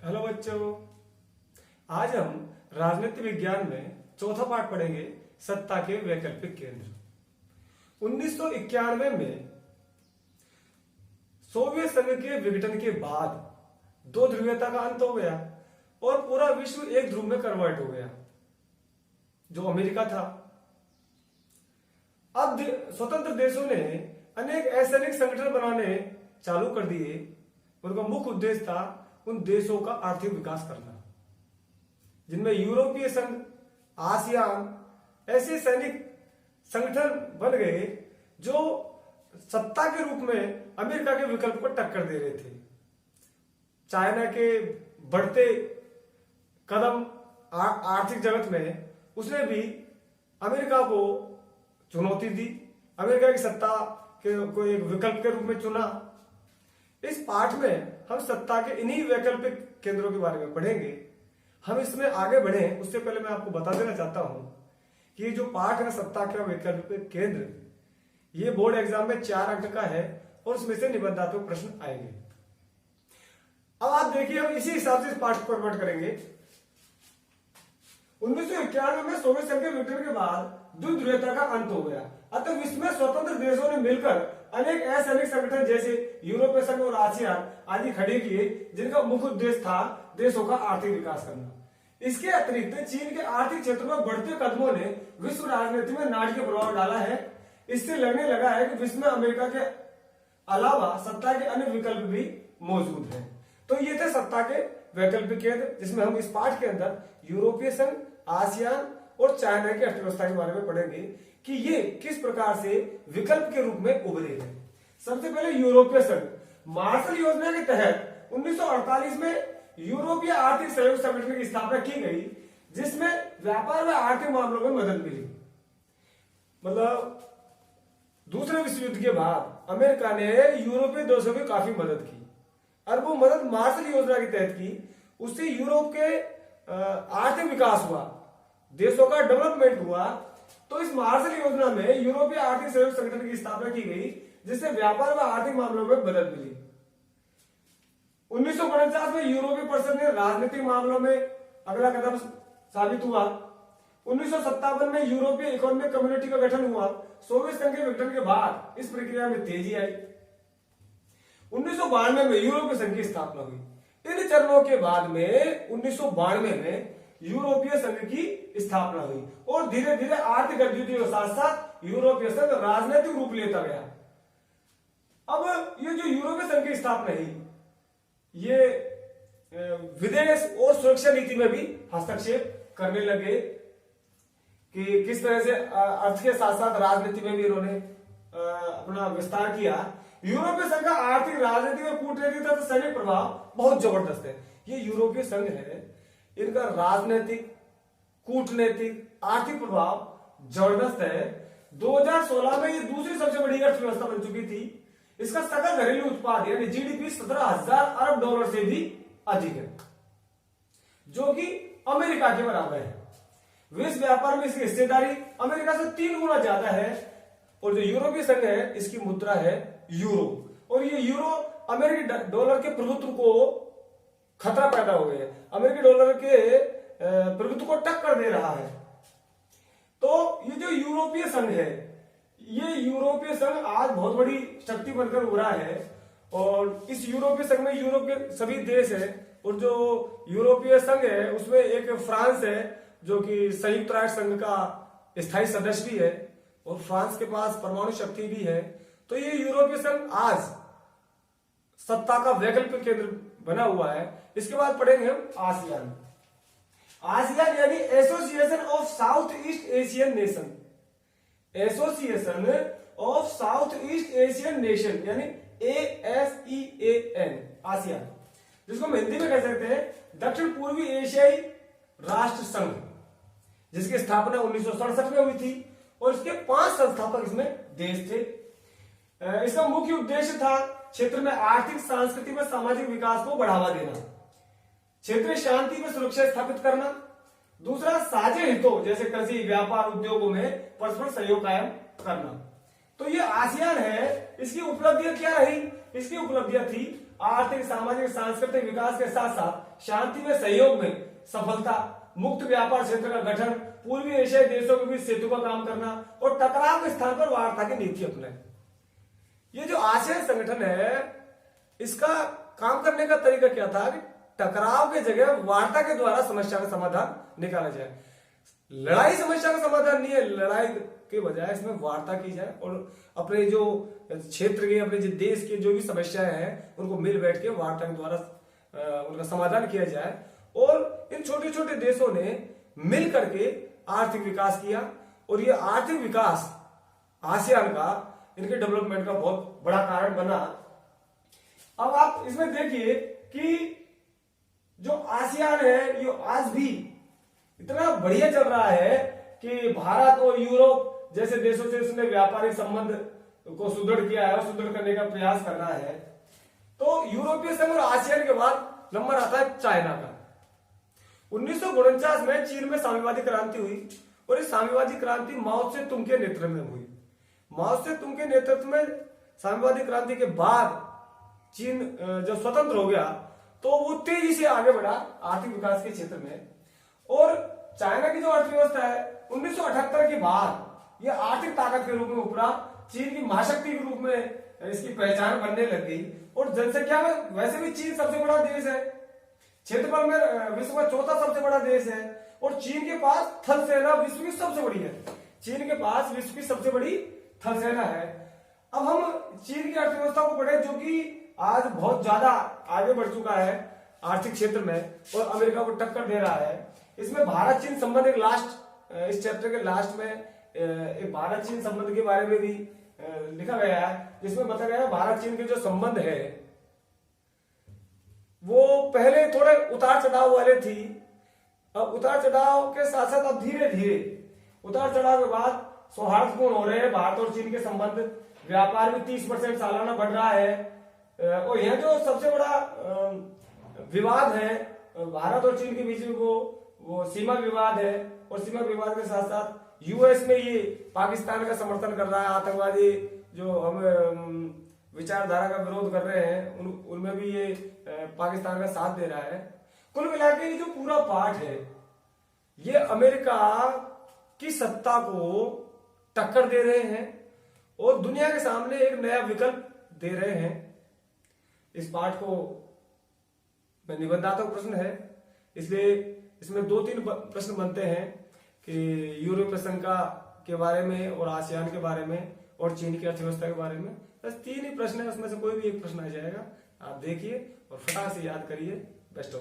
Hello बच्चों, आज हम राजनीति विज्ञान में चौथा पाठ पढ़ेंगे सत्ता के वैकल्पिक केंद्र। 1991 में सोवियत संघ के विघटन के बाद दो ध्रुवीयता का अंत हो गया और पूरा विश्व एक ध्रुव में कन्वर्ट हो गया, जो अमेरिका था। अब स्वतंत्र देशों ने अनेक असैनिक संगठन बनाने चालू कर दिए। उनका मुख्य उद्देश्य था उन देशों का आर्थिक विकास करना, जिनमें यूरोपीय संघ, आसियान ऐसे सैनिक संगठन बन गए जो सत्ता के रूप में अमेरिका के विकल्प को टक्कर दे रहे थे। चाइना के बढ़ते कदम आर्थिक जगत में उसने भी अमेरिका को चुनौती दी, अमेरिका की सत्ता को एक विकल्प के रूप में चुना। इस पाठ में हम सत्ता के इन्हीं वैकल्पिक केंद्रों के बारे में पढ़ेंगे। हम इसमें आगे बढ़े उससे पहले मैं आपको बता देना चाहता हूं कि ये जो पाठ है सत्ता का वैकल्पिक केंद्र, ये बोर्ड एग्जाम में 4 अंक का है और उसमें से निबंधात्मक प्रश्न आएंगे। अब आप देखिए, हम इसी हिसाब से इस पाठ को कन्वर्ट करेंगे। 1991 में सोवियत संघ के विघटन के बाद द्विध्रुवीयता का अंत हो गया, अतः विश्व में स्वतंत्र देशों ने मिलकर अनेक असैनिक संगठन जैसे यूरोपीय संघ और आसियान आदि खड़े किए, जिनका मुख्य उद्देश्य था देशों का आर्थिक विकास करना। इसके अतिरिक्त चीन के आर्थिक क्षेत्र में बढ़ते कदमों ने विश्व राजनीति में नाटकीय प्रभाव डाला है। इससे लगने लगा है कि विश्व में अमेरिका के अलावा सत्ता के अन्य विकल्प भी मौजूद हैं। तो ये थे सत्ता के वैकल्पिक केंद्र, जिसमें हम इस पाठ के अंदर यूरोपीय संघ, आसियान और चाइना की अर्थव्यवस्था के बारे में पढ़ेंगे कि ये किस प्रकार से विकल्प के रूप में उभरे हैं। सबसे पहले यूरोपीय संघ। मार्शल योजना के तहत 1948 में यूरोपीय आर्थिक सहयोग संगठन की स्थापना की गई, जिसमें व्यापार व आर्थिक मामलों में मदद मिली। मतलब दूसरे विश्व युद्ध के बाद अमेरिका ने यूरोपीय देशों की काफी मदद की और वो मदद मार्शल योजना के तहत की। उससे यूरोप के आर्थिक विकास हुआ, देशों का डेवलपमेंट हुआ। तो इस मार्शल योजना में यूरोपीय आर्थिक सहयोग संगठन की स्थापना की गई, जिससे व्यापार व आर्थिक मामलों में मदद मिली। 1949 में यूरोपीय परिषद ने राजनीतिक मामलों में अगला कदम साबित हुआ। 1957 में यूरोपीय इकोनॉमिक कम्युनिटी का गठन हुआ। सोवियत संघ के विघटन के बाद इस प्रक्रिया में तेजी आई। 1992 में यूरोपीय संघ की स्थापना हुई। इन चरणों के बाद में 1992 में यूरोपीय संघ की स्थापना हुई और धीरे धीरे आर्थिक गतिविधियों के साथ साथ यूरोपीय संघ राजनीतिक रूप लेता गया। अब ये जो यूरोपीय संघ की स्थापना है, ये विदेश और सुरक्षा नीति में भी हस्तक्षेप करने लगे कि किस तरह से अर्थ के साथ साथ राजनीति में भी इन्होंने अपना विस्तार किया। यूरोपीय संघ का आर्थिक, राजनीतिक और कूटनीतिक तथा सैनिक प्रभाव बहुत जबरदस्त है। ये यूरोपीय संघ है, इनका राजनीतिक, कूटनीतिक, आर्थिक प्रभाव जबरदस्त है। 2016 में ये दूसरी सबसे बड़ी अर्थव्यवस्था बन चुकी थी। इसका सकल घरेलू उत्पाद यानी जीडीपी 17,000 अरब डॉलर से भी अधिक है, जो कि अमेरिका के बराबर है। विश्व व्यापार में इसकी हिस्सेदारी अमेरिका से 3 गुना ज्यादा है। और जो यूरोपीय संघ है, इसकी मुद्रा है यूरो, और ये यूरो अमेरिकी डॉलर के प्रभुत्व को खतरा पैदा हो गया, अमेरिकी डॉलर के प्रभुत्व को टक्कर दे रहा है। तो ये जो यूरोपीय संघ है, ये यूरोपीय संघ आज बहुत बड़ी शक्ति बनकर उभरा है। और इस यूरोपीय संघ में यूरोप के सभी देश है, और जो यूरोपीय संघ है उसमें एक फ्रांस है जो कि संयुक्त राष्ट्र संघ का स्थायी सदस्य भी है, और फ्रांस के पास परमाणु शक्ति भी है। तो ये यूरोपीय संघ आज सत्ता का वैकल्पिक केंद्र बना हुआ है। इसके बाद पढ़ेंगे हम आसियान। आसियान यानी association of south east Asian nation, association of south east Asian nation यानी ASEAN, आसियान, जिसको हम हिंदी में कह सकते हैं दक्षिण पूर्वी एशियाई राष्ट्र संघ, जिसकी स्थापना 1967 में हुई थी और इसके 5 संस्थापक इसमें देश थे। इसका मुख्य उद्देश्य था क्षेत्र में आर्थिक, सांस्कृतिक व सामाजिक विकास को बढ़ावा देना, क्षेत्रीय शांति व सुरक्षा स्थापित करना। दूसरा, साझे हितों जैसे कृषि, व्यापार, उद्योगों में परस्पर सहयोग कायम करना। तो ये आसियान है, इसकी उपलब्धियां क्या रही? इसकी उपलब्धियां थी आर्थिक, सामाजिक, सांस्कृतिक विकास के साथ साथ शांति में सहयोग में सफलता, मुक्त व्यापार क्षेत्र का गठन, पूर्वी एशियाई देशों के बीच सेतु का काम करना और टकराव के स्थान पर वार्ता की नीति अपनाए। ये जो आसियान संगठन है, इसका काम करने का तरीका क्या था कि टकराव के जगह वार्ता के द्वारा समस्या का समाधान निकाला जाए। लड़ाई समस्या का समाधान नहीं है, लड़ाई के बजाय इसमें वार्ता की जाए और अपने जो क्षेत्र के, अपने जो देश के जो भी समस्याएं हैं उनको मिल बैठ के वार्ता के द्वारा उनका समाधान किया जाए। और इन छोटे छोटे देशों ने मिल करके आर्थिक विकास किया और ये आर्थिक विकास आसियान का, इनके डेवलपमेंट का बहुत बड़ा कारण बना। अब आप इसमें देखिए कि जो आसियान है ये आज भी इतना बढ़िया चल रहा है कि भारत और यूरोप जैसे देशों से इसने व्यापारिक संबंध को सुदृढ़ किया है और सुदृढ़ करने का प्रयास कर रहा है। तो यूरोपीय संघ और आसियान के बाद नंबर आता है चाइना का। 1949 में चीन में साम्यवादी क्रांति हुई और इस साम्यवादी क्रांति माओ से तुंग के नेतृत्व में हुई। माओ से तुंग के नेतृत्व में साम्यवादी क्रांति के बाद चीन जब स्वतंत्र हो गया तो वो तेजी से आगे बढ़ा आर्थिक विकास के क्षेत्र में। और चाइना की जो अर्थव्यवस्था है 1978 के बाद ये आर्थिक ताकत के रूप में उभरा, चीन की महाशक्ति के रूप में इसकी पहचान बनने लग गई। और जनसंख्या में वैसे भी चीन सबसे बड़ा देश है, क्षेत्रफल में विश्व का चौथा सबसे बड़ा देश है और चीन के पास थल सेना विश्व की सबसे बड़ी है। चीन के पास विश्व की सबसे बड़ी थल सेना है। अब हम चीन की अर्थव्यवस्था को पढ़े जो कि आज बहुत ज्यादा आगे बढ़ चुका है आर्थिक क्षेत्र में और अमेरिका को टक्कर दे रहा है। इसमें भारत चीन संबंध एक लास्ट, इस चैप्टर के लास्ट में एक भारत चीन संबंध के बारे में भी लिखा गया है, जिसमें बताया गया है भारत चीन के जो संबंध है वो पहले थोड़े उतार चढ़ाव वाले थी। अब उतार चढ़ाव के साथ साथ अब धीरे धीरे उतार चढ़ाव के बाद सौहार्दपूर्ण हो रहे हैं भारत और चीन के संबंध। व्यापार भी 30% सालाना बढ़ रहा है। और यह जो सबसे बड़ा विवाद है भारत और चीन के बीच में वो सीमा विवाद है। और सीमा विवाद के साथ साथ यूएस में ये पाकिस्तान का समर्थन कर रहा है, आतंकवादी जो हम विचारधारा का विरोध कर रहे हैं उनमें भी ये पाकिस्तान का साथ दे रहा है। कुल मिलाकर ये जो पूरा पाठ है ये अमेरिका की सत्ता को टक्कर दे रहे हैं और दुनिया के सामने एक नया विकल्प दे रहे हैं। इस पाठ को में निबंधात्मक प्रश्न है, इसलिए इसमें 2-3 प्रश्न बनते हैं कि यूरोपीय संघ के बारे में और आसियान के बारे में और चीन की अर्थव्यवस्था के बारे में। बस 3 ही प्रश्न है, उसमें से कोई भी एक प्रश्न आ जाएगा। आप देखिए और फटाक से याद करिए। Best of